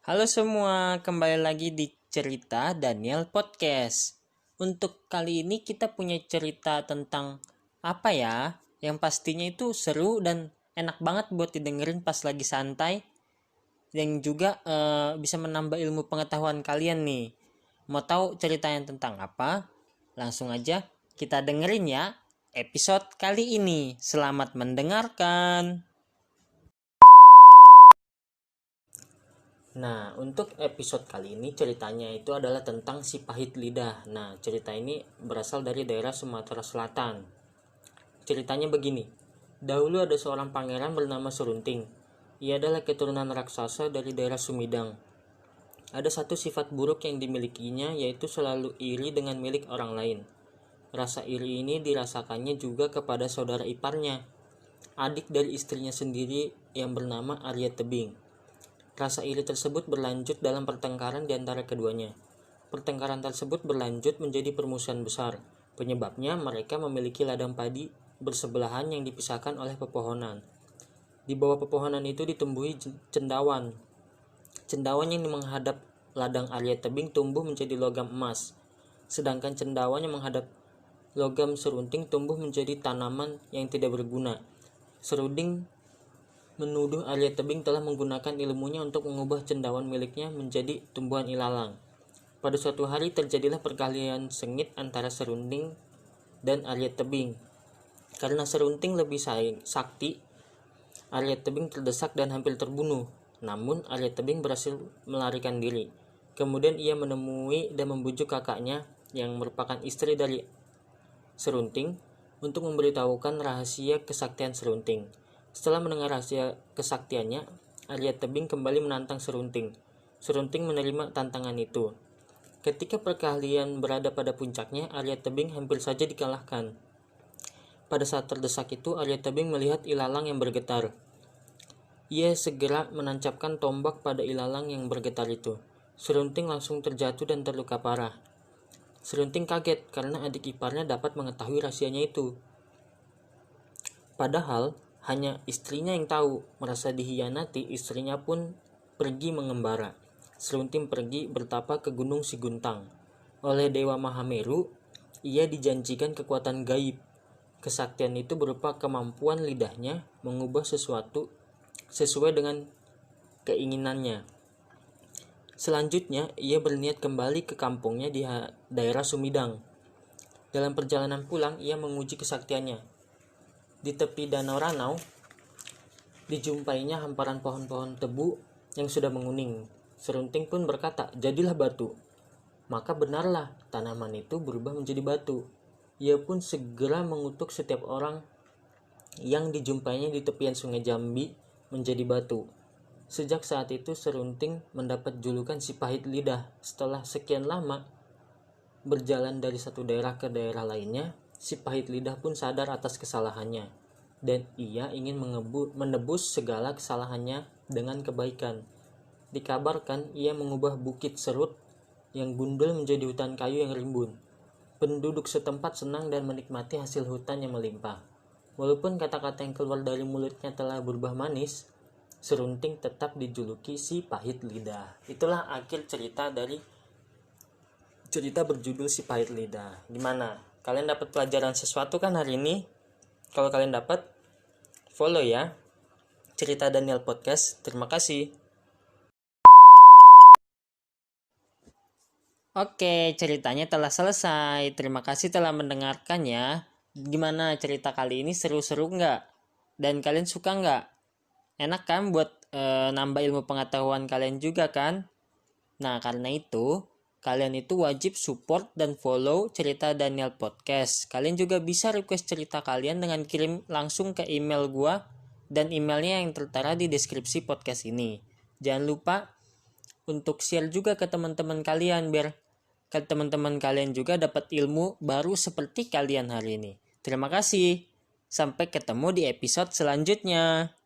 Halo semua, kembali lagi di Cerita Daniel Podcast. Untuk kali ini kita punya cerita tentang apa ya? Yang pastinya itu seru dan enak banget buat didengerin pas lagi santai. Yang juga bisa menambah ilmu pengetahuan kalian nih. Mau tahu ceritanya tentang apa? Langsung aja kita dengerin ya episode kali ini. Selamat mendengarkan. Nah, untuk episode kali ini ceritanya itu adalah tentang si pahit lidah. Nah, cerita ini berasal dari daerah Sumatera Selatan. Ceritanya begini. Dahulu ada seorang pangeran bernama Serunting. Ia adalah keturunan raksasa dari daerah Sumedang. Ada satu sifat buruk yang dimilikinya, yaitu selalu iri dengan milik orang lain. Rasa iri ini dirasakannya juga kepada saudara iparnya, adik dari istrinya sendiri yang bernama Arya Tebing. Rasa iri tersebut berlanjut dalam pertengkaran di antara keduanya. Pertengkaran tersebut berlanjut menjadi permusuhan besar. Penyebabnya mereka memiliki ladang padi bersebelahan yang dipisahkan oleh pepohonan. Di bawah pepohonan itu ditumbuhi cendawan. Cendawan yang menghadap ladang Arya Tebing tumbuh menjadi logam emas. Sedangkan cendawan yang menghadap logam Serunting tumbuh menjadi tanaman yang tidak berguna. Serunting menuduh Arya Tebing telah menggunakan ilmunya untuk mengubah cendawan miliknya menjadi tumbuhan ilalang. Pada suatu hari terjadilah perkelahian sengit antara Serunting dan Arya Tebing. Karena Serunting lebih sakti, Arya Tebing terdesak dan hampir terbunuh. Namun Arya Tebing berhasil melarikan diri. Kemudian ia menemui dan membujuk kakaknya yang merupakan istri dari Serunting untuk memberitahukan rahasia kesaktian Serunting. Setelah mendengar rahasia kesaktiannya, Arya Tebing kembali menantang Serunting. Serunting menerima tantangan itu. Ketika perkelahian berada pada puncaknya, Arya Tebing hampir saja dikalahkan. Pada saat terdesak itu, Arya Tebing melihat ilalang yang bergetar. Ia segera menancapkan tombak pada ilalang yang bergetar itu. Serunting langsung terjatuh dan terluka parah. Serunting kaget karena adik iparnya dapat mengetahui rahasianya itu. Padahal hanya istrinya yang tahu. Merasa dihianati, istrinya pun pergi mengembara. Serunting pergi bertapa ke Gunung Siguntang. Oleh Dewa Mahameru, ia dijanjikan kekuatan gaib. Kesaktian itu berupa kemampuan lidahnya mengubah sesuatu sesuai dengan keinginannya. Selanjutnya, ia berniat kembali ke kampungnya di daerah Sumedang. Dalam perjalanan pulang, ia menguji kesaktiannya. Di tepi danau Ranau, dijumpainya hamparan pohon-pohon tebu yang sudah menguning. Serunting pun berkata, "Jadilah batu." Maka benarlah, tanaman itu berubah menjadi batu. Ia pun segera mengutuk setiap orang yang dijumpainya di tepian sungai Jambi menjadi batu. Sejak saat itu Serunting mendapat julukan si pahit lidah. Setelah sekian lama berjalan dari satu daerah ke daerah lainnya, si pahit lidah pun sadar atas kesalahannya, dan ia ingin menebus segala kesalahannya dengan kebaikan. Dikabarkan ia mengubah bukit serut yang gundul menjadi hutan kayu yang rimbun. Penduduk setempat senang dan menikmati hasil hutan yang melimpah. Walaupun kata-kata yang keluar dari mulutnya telah berubah manis, Serunting tetap dijuluki si pahit lidah. Itulah akhir cerita dari cerita berjudul si pahit lidah. Gimana? Kalian dapat pelajaran sesuatu kan hari ini? Kalau kalian dapat, follow ya Cerita Daniel Podcast. Terima kasih. Oke, ceritanya telah selesai. Terima kasih telah mendengarkannya. Gimana cerita kali ini, seru-seru nggak? Dan kalian suka nggak? Enak kan buat nambah ilmu pengetahuan kalian juga kan? Nah, karena itu kalian itu wajib support dan follow Cerita Daniel Podcast. Kalian juga bisa request cerita kalian dengan kirim langsung ke email gua, dan emailnya yang tertera di deskripsi podcast ini. Jangan lupa untuk share juga ke teman-teman kalian, biar teman-teman kalian juga dapat ilmu baru seperti kalian hari ini. Terima kasih. Sampai ketemu di episode selanjutnya.